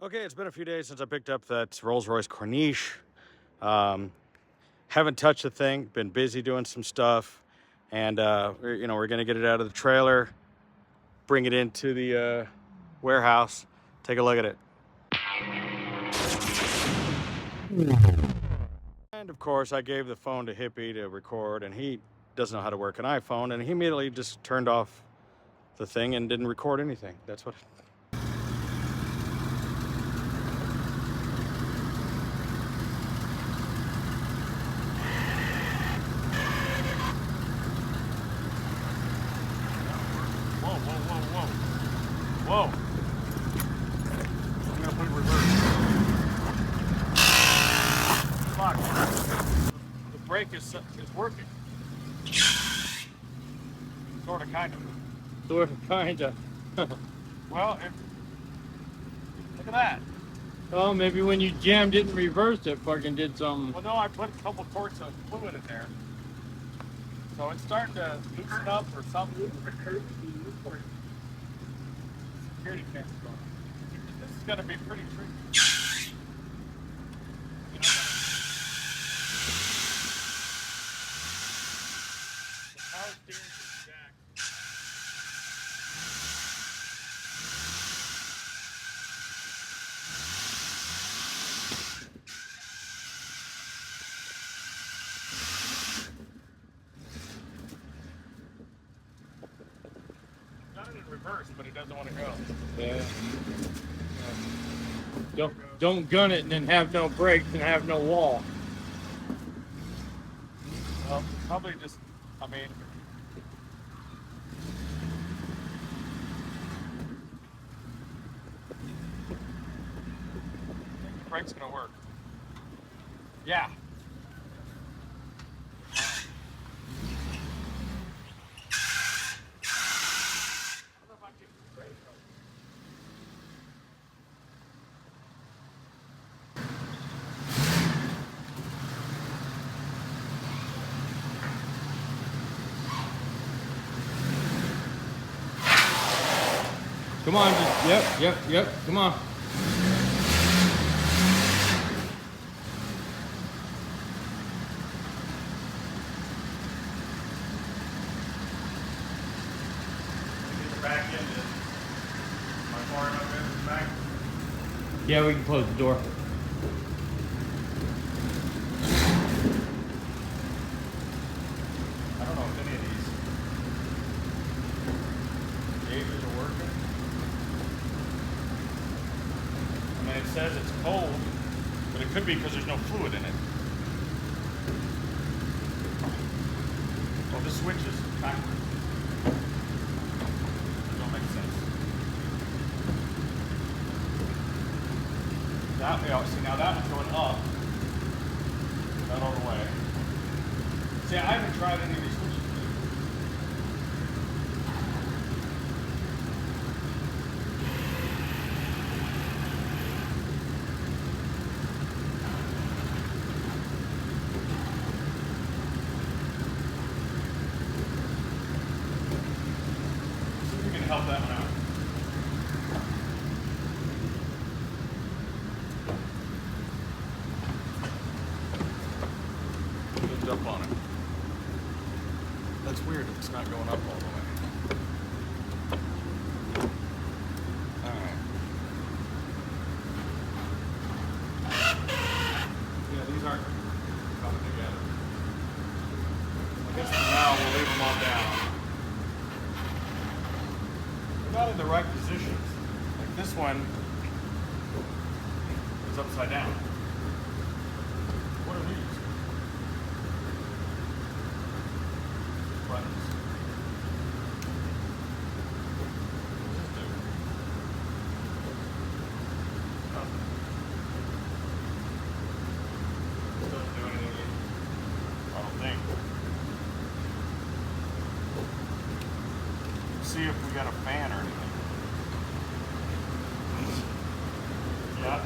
Okay, it's been a few days since I picked up that Rolls-Royce Corniche. Haven't touched the thing, been busy doing some stuff, and we're gonna get it out of the trailer, bring it into the warehouse, take a look at it. And of course, I gave the phone to Hippie to record, and he doesn't know how to work an iPhone, and he immediately just turned off the thing and didn't record anything. That's what. Whoa. I'm gonna put it in reverse. Fuck. The brake is working. Sort of, kind of. Sort of, kinda. Well, look at that. Oh, maybe when you jammed it in reverse, it fucking did something. Well, no, I put a couple quarts of fluid in there. So it's starting to loosen up or something. Security camera's going. This is going to be pretty tricky. The power steering is jacked. Got it in reverse, but it doesn't want to go. Yeah. Don't gun it and then have no brakes and have no wall. Well, probably just, I mean, the brake's gonna work. Yeah. Come on, just, yep, come on. The back end is my far enough in the back. Yeah, we can close the door. I don't know if any of these gauges are working. I mean, it says it's cold, but it could be because there's no fluid in it. Well, this switch is backwards. That don't make sense. That, see, now that one's going up. That all the way. See, I haven't tried any of these switches. See if we can help that one out. Lift up on it. That's weird if it's not going up all the way. Alright. Yeah, these aren't coming together. I guess for now we'll leave them all down. They're not in the right positions. Like this one is upside down. What are these? Buttons. What does this do? Nothing. This doesn't do anything. I don't think. See if we got a fan or anything. Yeah.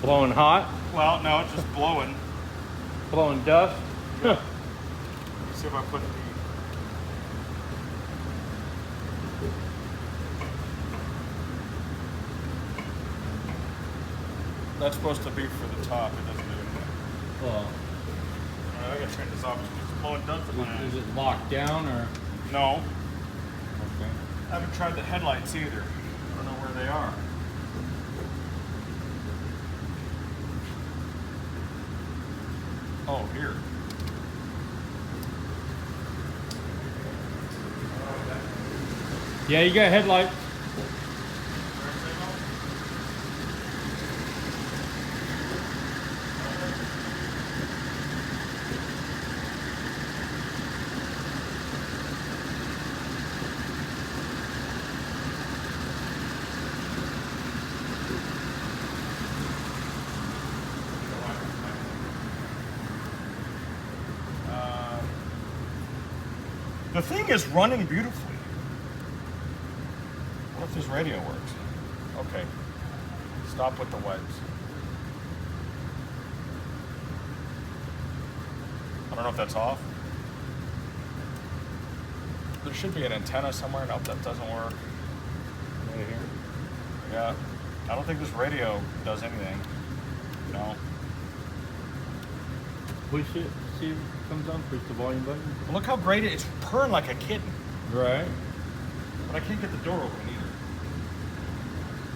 Blowing hot, Well, no, it's just blowing. blowing dust. Let me see if I put the That's supposed to be for the top. It doesn't do anything. Well, I gotta turn this off. It's blowing dust in my eyes. is it locked down or? No. Okay. I haven't tried the headlights either. I don't know where they are. Oh, here. Yeah, you got headlights. The thing is running beautifully. What if this radio works? Okay. Stop with the webs. I don't know if that's off. There should be an antenna somewhere. Nope, that doesn't work. Right here. Yeah. I don't think this radio does anything. No. Push it, see if it comes on, push the volume button. Well, look how great it's purring like a kitten. Right. But I can't get the door open either.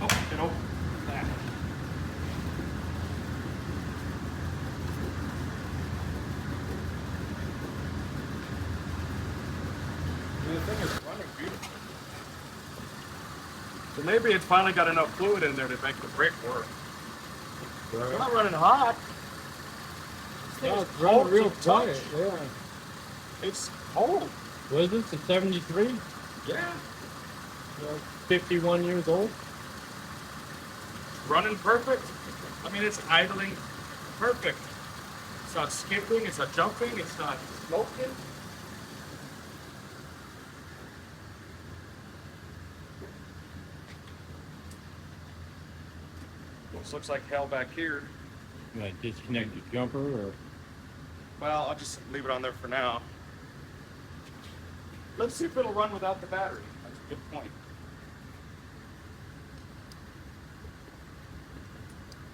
Oh, it opened. Back. The thing is running beautifully. So maybe it's finally got enough fluid in there to make the brake work. Right. It's not running hot. No, it's running real quiet. Yeah. It's cold. Was this a 73? Yeah. 51 years old? Running perfect. I mean, it's idling perfect. It's not skipping, it's not jumping, it's not smoking. This looks like hell back here. You might disconnect the jumper or. Well, I'll just leave it on there for now. Let's see if it'll run without the battery. That's a good point.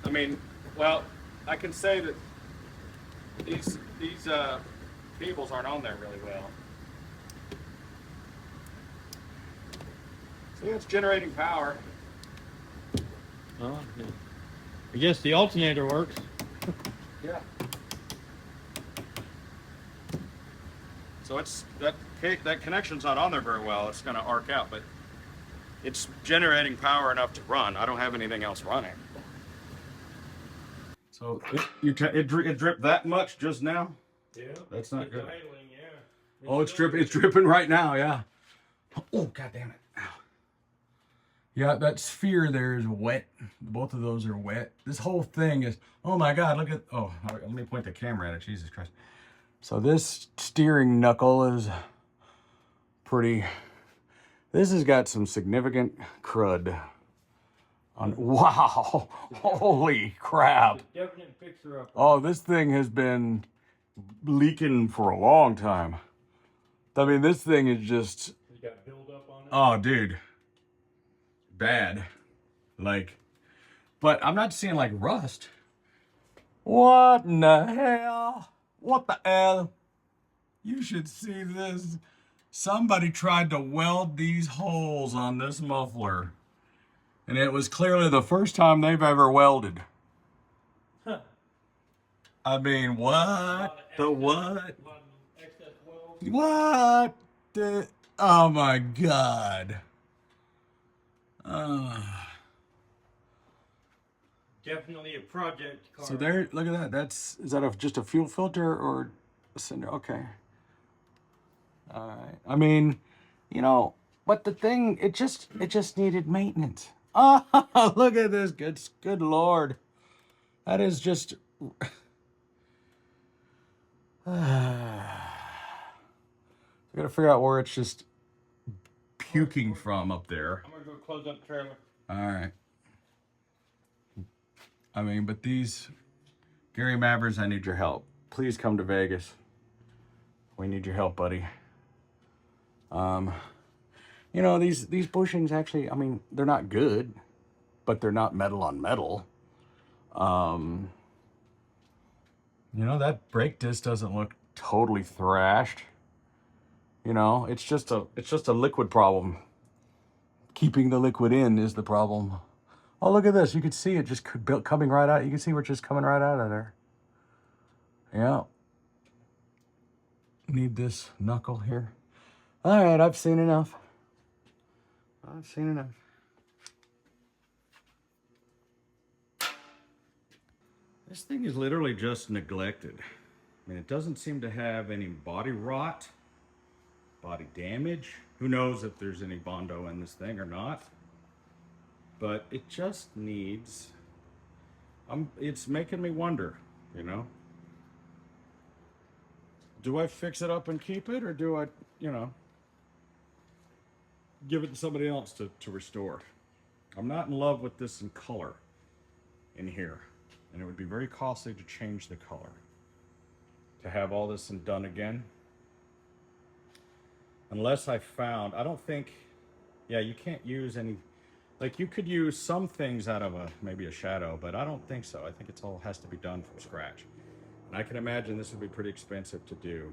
I mean, well, I can say that these cables aren't on there really well. See, it's generating power. Oh, yeah. I guess the alternator works. Yeah. So it's that connection's not on there very well. It's going to arc out, but it's generating power enough to run. I don't have anything else running. So it dripped that much just now. Yeah. That's not good. Idling, yeah. Oh, it's dripping. It's dripping right now. Yeah. Oh, God damn it. Ow. Yeah, that sphere there is wet. Both of those are wet. This whole thing is. Oh my God! Look at. Oh, let me point the camera at it. Jesus Christ. So this steering knuckle is pretty. This has got some significant crud. On. Wow! Holy crap! Definite fixer up. Oh, this thing has been leaking for a long time. I mean, this thing is just. You got buildup on it. Oh, dude. Bad. Like, but I'm not seeing like rust. What in the hell? What the hell? You should see this. Somebody tried to weld these holes on this muffler. And it was clearly the first time they've ever welded. Huh. I mean, what? The what? Excess weld. What? The, oh my God. Definitely a project car. So there, look at that. Is that just a fuel filter or a cinder? Okay. All right. I mean, but the thing, it just needed maintenance. Oh, look at this. Good Lord. That is just. I gotta figure out where it's just puking from up there. I'm gonna go close up the trailer. All right. I mean, but these, Gary Mavers, I need your help. Please come to Vegas. We need your help, buddy. These bushings actually, I mean, they're not good, but they're not metal on metal. Um, you know, that brake disc doesn't look totally thrashed. You know, it's just a liquid problem. Keeping the liquid in is the problem. Oh, look at this. You can see it just coming right out. You can see we're just coming right out of there. Yeah. Need this knuckle here. All right, I've seen enough. I've seen enough. This thing is literally just neglected. I mean, it doesn't seem to have any body rot, body damage. Who knows if there's any Bondo in this thing or not. But it just needs, it's making me wonder, you know. Do I fix it up and keep it, or do I, you know, give it to somebody else to restore? I'm not in love with this in color in here. And it would be very costly to change the color. To have all this and done again. Unless I found, I don't think, yeah, you can't use any, like you could use some things out of maybe a shadow, but I don't think so. I think it's all has to be done from scratch. And I can imagine this would be pretty expensive to do.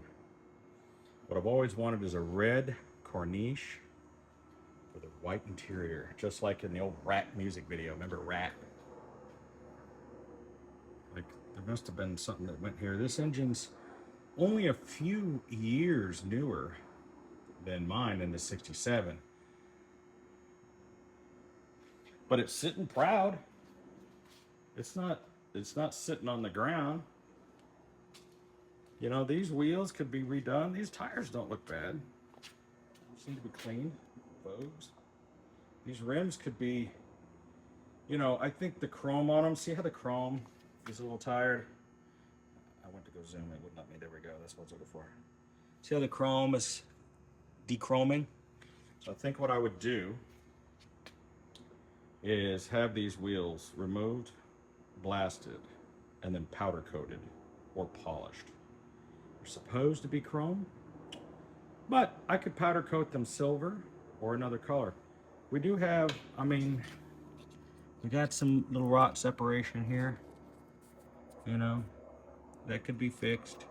What I've always wanted is a red Corniche with a white interior, just like in the old Rat music video. Remember Rat? Like, there must have been something that went here. This engine's only a few years newer than mine in the 67. But it's sitting proud. It's not sitting on the ground. You know, these wheels could be redone. These tires don't look bad. They seem to be clean. Bows. These rims could be, you know, I think the chrome on them, see how the chrome is a little tired? I went to go zoom, it would not let me, there we go, that's what I was looking for. See how the chrome is dechroming? So I think what I would do is have these wheels removed, blasted, and then powder coated or polished. They're supposed to be chrome, but I could powder coat them silver or another color. We do have, I mean, we got some little rot separation here, you know, that could be fixed.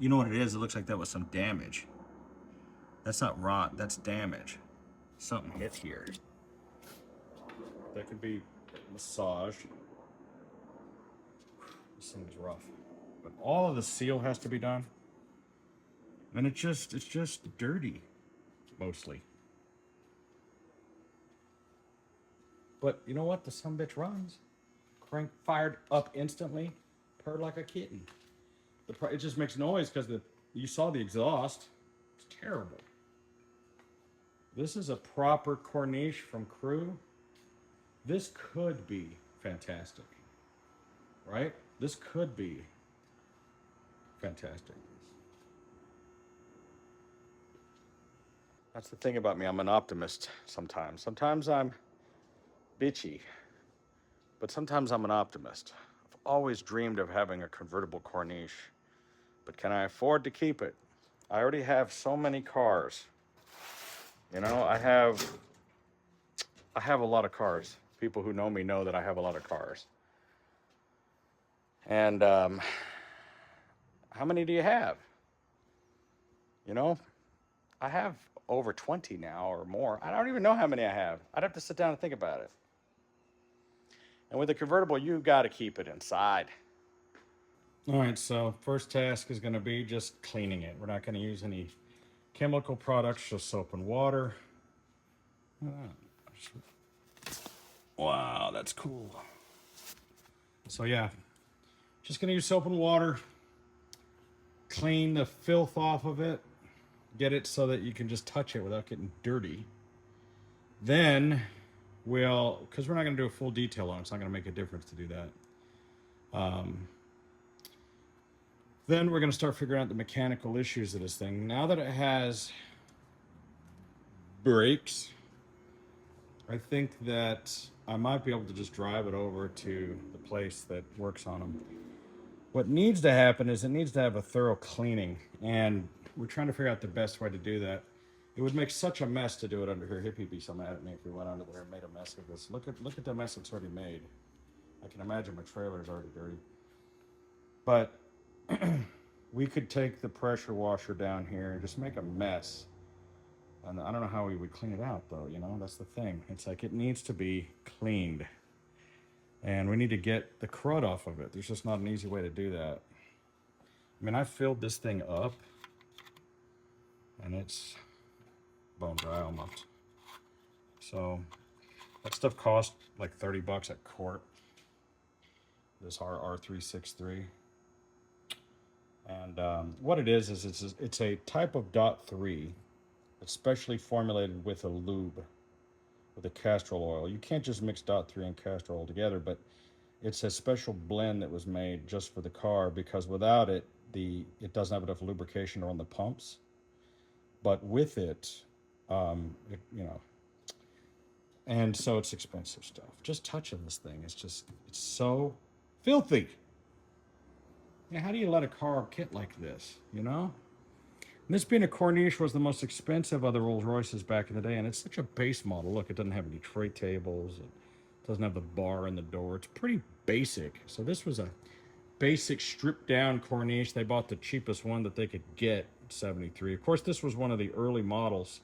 You know what it is? It looks like that was some damage. That's not rot, that's damage. Something hit here. That could be massaged. This thing's rough. But all of the seal has to be done. And it's just dirty, mostly. But you know what? The sumbitch runs. Crank fired up instantly, purred like a kitten. It just makes noise because you saw the exhaust. It's terrible. This is a proper Corniche from Crew. This could be fantastic, right? This could be fantastic. That's the thing about me. I'm an optimist sometimes. Sometimes I'm bitchy, but sometimes I'm an optimist. I've always dreamed of having a convertible Corniche, but can I afford to keep it? I already have so many cars. You know, I have a lot of cars. People who know me know that I have a lot of cars. And how many do you have? You know, I have over 20 now or more. I don't even know how many I have. I'd have to sit down and think about it. And with a convertible, you've got to keep it inside. All right, so first task is going to be just cleaning it. We're not going to use any chemical products, just soap and water. Wow, that's cool. So yeah, just going to use soap and water. Clean the filth off of it. Get it so that you can just touch it without getting dirty. Then because we're not going to do a full detail on it, it's not going to make a difference to do that. Then we're going to start figuring out the mechanical issues of this thing. Now that it has brakes, I think that I might be able to just drive it over to the place that works on them. What needs to happen is it needs to have a thorough cleaning, and we're trying to figure out the best way to do that. It would make such a mess to do it under here. Hippie would be so mad at me if we went under there and made a mess of this. Look at the mess it's already made. I can imagine my trailer is already dirty. But we could take the pressure washer down here and just make a mess. And I don't know how we would clean it out, though. You know, that's the thing. It's like it needs to be cleaned. And we need to get the crud off of it. There's just not an easy way to do that. I mean, I filled this thing up, and it's bone dry almost. So that stuff cost like 30 bucks at court. This R363. And what it is it's a type of .3. It's specially formulated with a lube, with a castor oil. You can't just mix .3 and castor oil together, but it's a special blend that was made just for the car, because without it, it doesn't have enough lubrication to run the pumps. But with it, you know, and so it's expensive stuff. Just touching this thing, it's so filthy. Yeah, how do you let a car get like this, you know? And this being a Corniche was the most expensive of the Rolls-Royces back in the day, and it's such a base model. Look, it doesn't have any tray tables. It doesn't have the bar in the door. It's pretty basic. So this was a basic stripped-down Corniche. They bought the cheapest one that they could get, 73. Of course, this was one of the early models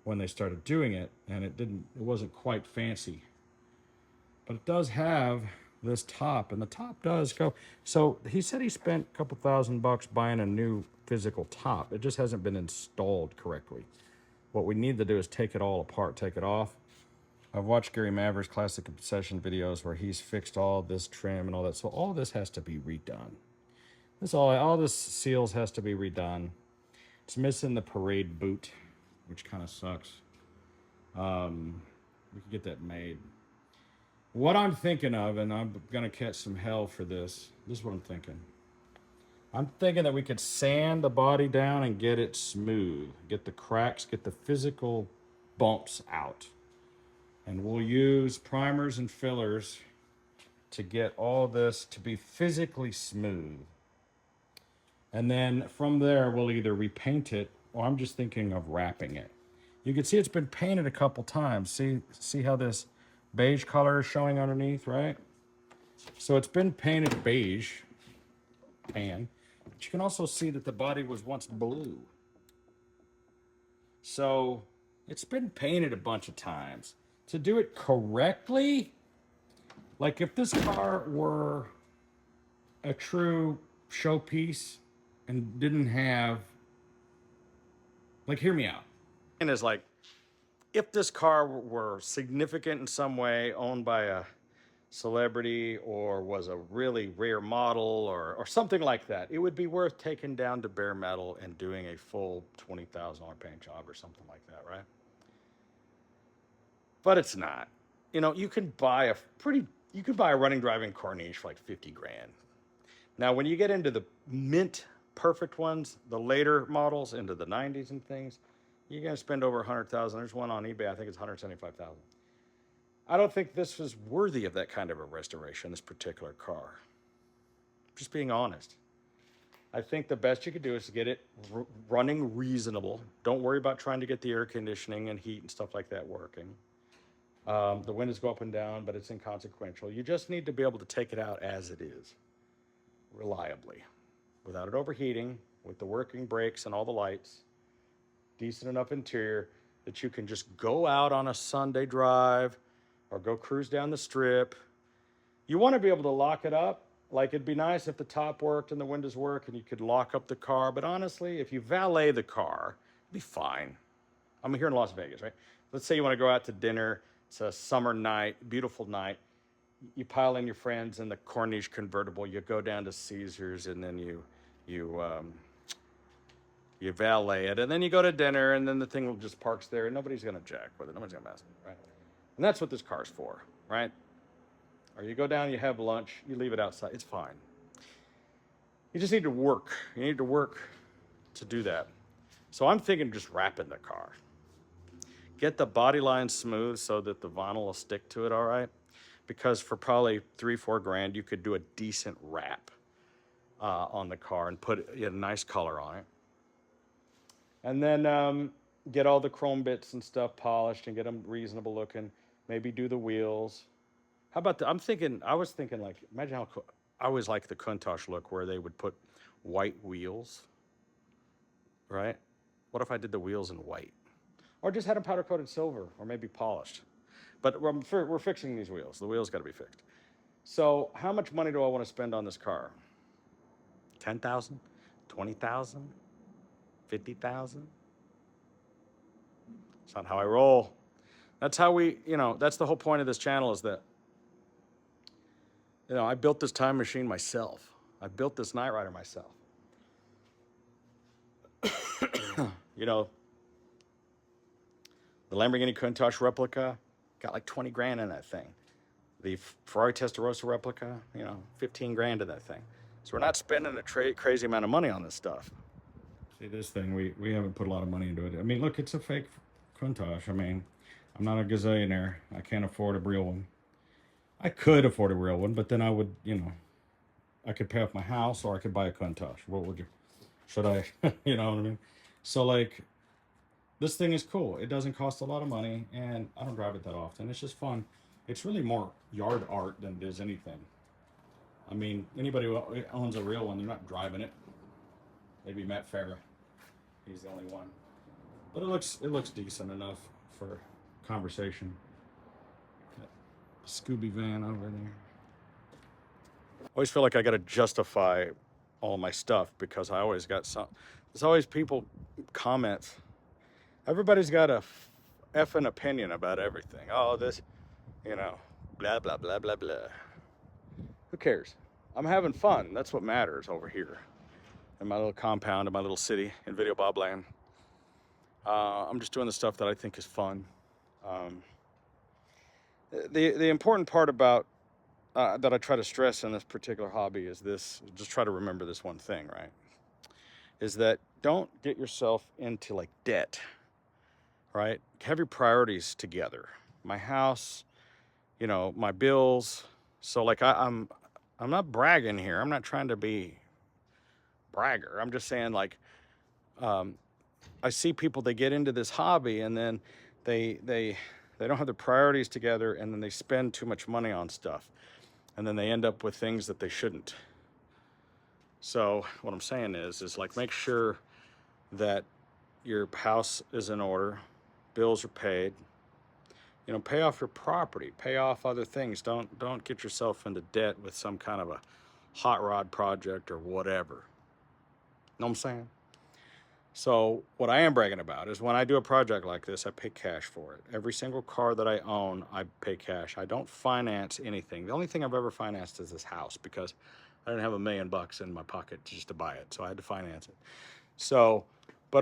when they started doing it, and it wasn't quite fancy. But it does have this top, and the top does go. So he said he spent a couple $1,000 buying a new physical top. It just hasn't been installed correctly. What we need to do is take it all apart, take it off. I've watched Gary Maverick's classic obsession videos where he's fixed all this trim and all that. So all this has to be redone. All this seals has to be redone. It's missing the parade boot, which kind of sucks. We could get that made. What I'm thinking of, and I'm gonna catch some hell for this. This is what I'm thinking. I'm thinking that we could sand the body down and get it smooth. Get the cracks, get the physical bumps out. And we'll use primers and fillers to get all this to be physically smooth. And then from there, we'll either repaint it, or I'm just thinking of wrapping it. You can see it's been painted a couple times. See how this beige color is showing underneath, right? So it's been painted beige, tan. But you can also see that the body was once blue. So it's been painted a bunch of times. To do it correctly, like if this car were a true showpiece and didn't have, like, hear me out. And it's like, if this car were significant in some way, owned by a celebrity, or was a really rare model, or something like that, it would be worth taking down to bare metal and doing a full $20,000 paint job or something like that, right? But it's not. You know, you could buy a running driving Corniche for like 50 grand. Now, when you get into the mint perfect ones, the later models into the 90s and things, you're going to spend over 100,000. There's one on eBay, I think it's 175,000. I don't think this was worthy of that kind of a restoration, this particular car. Just being honest. I think the best you could do is to get it running reasonable. Don't worry about trying to get the air conditioning and heat and stuff like that working. The windows go up and down, but it's inconsequential. You just need to be able to take it out as it is, reliably, without it overheating, with the working brakes and all the lights, decent enough interior that you can just go out on a Sunday drive or go cruise down the strip. You want to be able to lock it up. Like, it'd be nice if the top worked and the windows work and you could lock up the car. But honestly, if you valet the car, it'd be fine. I'm here in Las Vegas, right? Let's say you want to go out to dinner. It's a summer night, beautiful night. You pile in your friends in the Corniche convertible. You go down to Caesars, and then you valet it, and then you go to dinner, and then the thing will just parks there, and nobody's gonna jack with it. Nobody's gonna mess with it, right? And that's what this car's for, right? Or you go down, you have lunch, you leave it outside. It's fine. You just need to work. You need to work to do that. So I'm thinking just wrapping the car. Get the body line smooth so that the vinyl will stick to it all right. Because for probably $3-4 grand, you could do a decent wrap on the car and put a nice color on it. And then get all the chrome bits and stuff polished and get them reasonable looking. Maybe do the wheels. How about I was thinking like, imagine how cool. I always like the Countach look where they would put white wheels, right? What if I did the wheels in white? Or just had them powder coated silver or maybe polished. But we're fixing these wheels. The wheels got to be fixed. So how much money do I want to spend on this car? 10,000, 20,000, 50,000? It's not how I roll. That's how that's the whole point of this channel is that, I built this time machine myself. I built this Night Rider myself. The Lamborghini Countach replica got like 20 grand in that thing. The Ferrari Testarossa replica, 15 grand in that thing. So we're not spending a crazy amount of money on this stuff. See, this thing, we haven't put a lot of money into it. I mean, look, it's a fake Countach. I mean, I'm not a gazillionaire. I can't afford a real one. I could afford a real one, but then I would, I could pay off my house or I could buy a Countach. Should I, you know what I mean? So like, this thing is cool. It doesn't cost a lot of money, and I don't drive it that often. It's just fun. It's really more yard art than it is anything. I mean, anybody who owns a real one, they're not driving it. Maybe Matt Farah. He's the only one. But it looks decent enough for conversation. Got a Scooby van over there. I always feel like I got to justify all my stuff because I always got there's always people comments. Everybody's got a effing opinion about everything. Oh, this, blah, blah, blah, blah, blah. Who cares? I'm having fun. That's what matters over here in my little compound, in my little city, in Videobob land. I'm just doing the stuff that I think is fun. The important part about that I try to stress in this particular hobby is this, just try to remember this one thing, right? Is that don't get yourself into like debt. Right? Have your priorities together. My house, my bills. So like I'm not bragging here. I'm not trying to be bragger. I'm just saying like I see people, they get into this hobby and then they don't have their priorities together and then they spend too much money on stuff. And then they end up with things that they shouldn't. So what I'm saying is like make sure that your house is in order. Bills are paid. Pay off your property, pay off other things. Don't get yourself into debt with some kind of a hot rod project or whatever. Know what I'm saying? So what I am bragging about is when I do a project like this, I pay cash for it. Every single car that I own, I pay cash. I don't finance anything. The only thing I've ever financed is this house because I didn't have $1 million in my pocket just to buy it, so I had to finance it. So. But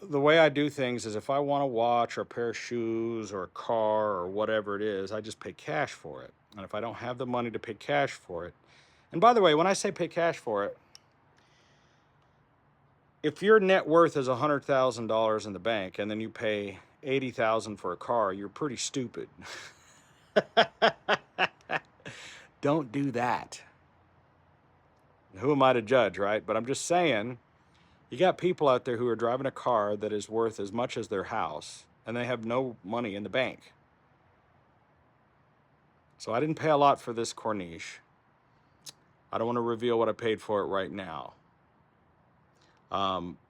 the way I do things is if I want a watch or a pair of shoes or a car or whatever it is, I just pay cash for it. And if I don't have the money to pay cash for it, and by the way, when I say pay cash for it, if your net worth is $100,000 in the bank and then you pay $80,000 for a car, you're pretty stupid. Don't do that. Who am I to judge, right? But I'm just saying, you got people out there who are driving a car that is worth as much as their house, and they have no money in the bank. So I didn't pay a lot for this Corniche. I don't want to reveal what I paid for it right now.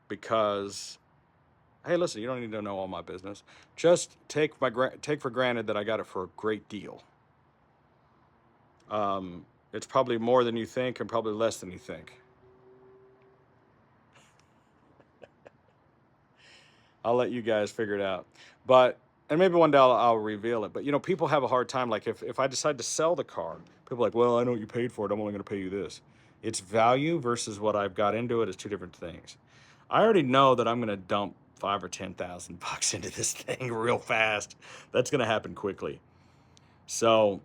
Because, hey, listen, you don't need to know all my business. Just take for granted that I got it for a great deal. It's probably more than you think and probably less than you think. I'll let you guys figure it out. And maybe one day I'll reveal it. But, people have a hard time. Like, if I decide to sell the car, people are like, well, I know what you paid for it. I'm only going to pay you this. Its value versus what I've got into it is two different things. I already know that I'm going to dump $5,000 or $10,000 into this thing real fast. That's going to happen quickly. So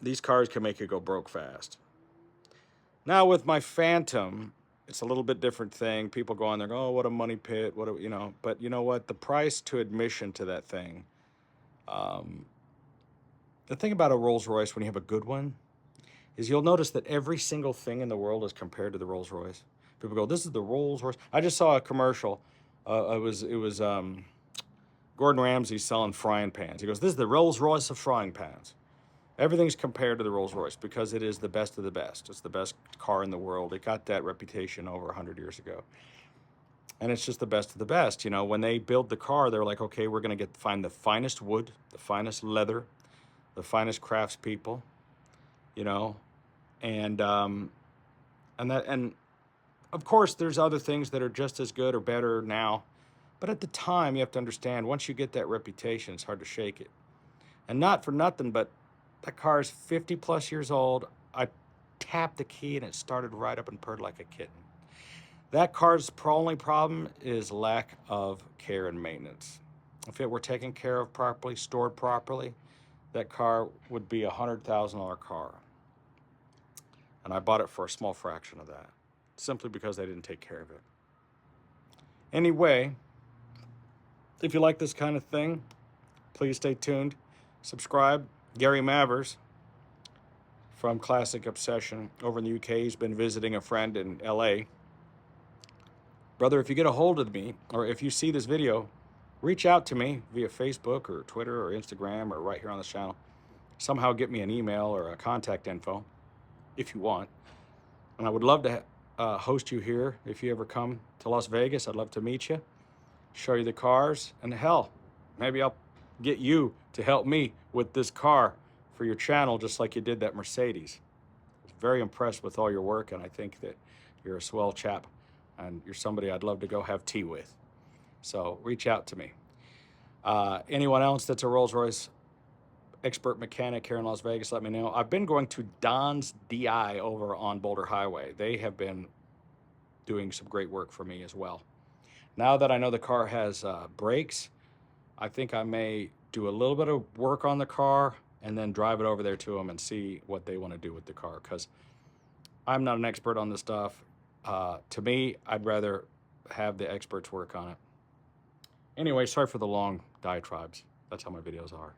these cars can make you go broke fast. Now with my Phantom, it's a little bit different thing. People go on there, oh, what a money pit, but you know what? The price to admission to that thing, the thing about a Rolls-Royce when you have a good one is you'll notice that every single thing in the world is compared to the Rolls-Royce. People go, this is the Rolls-Royce. I just saw a commercial. It was Gordon Ramsay's selling frying pans. He goes, this is the Rolls-Royce of frying pans. Everything's compared to the Rolls-Royce because it is the best of the best. It's the best car in the world. It got that reputation over 100 years ago. And it's just the best of the best. You know, when they build the car, they're like, okay, we're going to find the finest wood, the finest leather, the finest craftspeople, you know, and of course, there's other things that are just as good or better now. But at the time, you have to understand, once you get that reputation, it's hard to shake it. And not for nothing, but that car is 50 plus years old. I tapped the key and it started right up and purred like a kitten. That car's only problem is lack of care and maintenance. If it were taken care of properly, stored properly, that car would be a $100,000 car. And I bought it for a small fraction of that, simply because they didn't take care of it. Anyway, if you like this kind of thing, please stay tuned. Subscribe. Gary Mavers from Classic Obsession over in the UK. He's been visiting a friend in LA. Brother, if you get a hold of me, or if you see this video, reach out to me via Facebook or Twitter or Instagram or right here on the channel. Somehow get me an email or a contact info if you want. And I would love to host you here if you ever come to Las Vegas. I'd love to meet you, show you the cars, and hell, maybe I'll get you to help me with this car for your channel, just like you did that Mercedes. I was very impressed with all your work, and I think that you're a swell chap, and you're somebody I'd love to go have tea with. So reach out to me. Anyone else that's a Rolls-Royce expert mechanic here in Las Vegas, let me know. I've been going to Don's DI over on Boulder Highway. They have been doing some great work for me as well. Now that I know the car has brakes, I think I may do a little bit of work on the car and then drive it over there to them and see what they want to do with the car, because I'm not an expert on this stuff. To me, I'd rather have the experts work on it. Anyway, sorry for the long diatribes. That's how my videos are.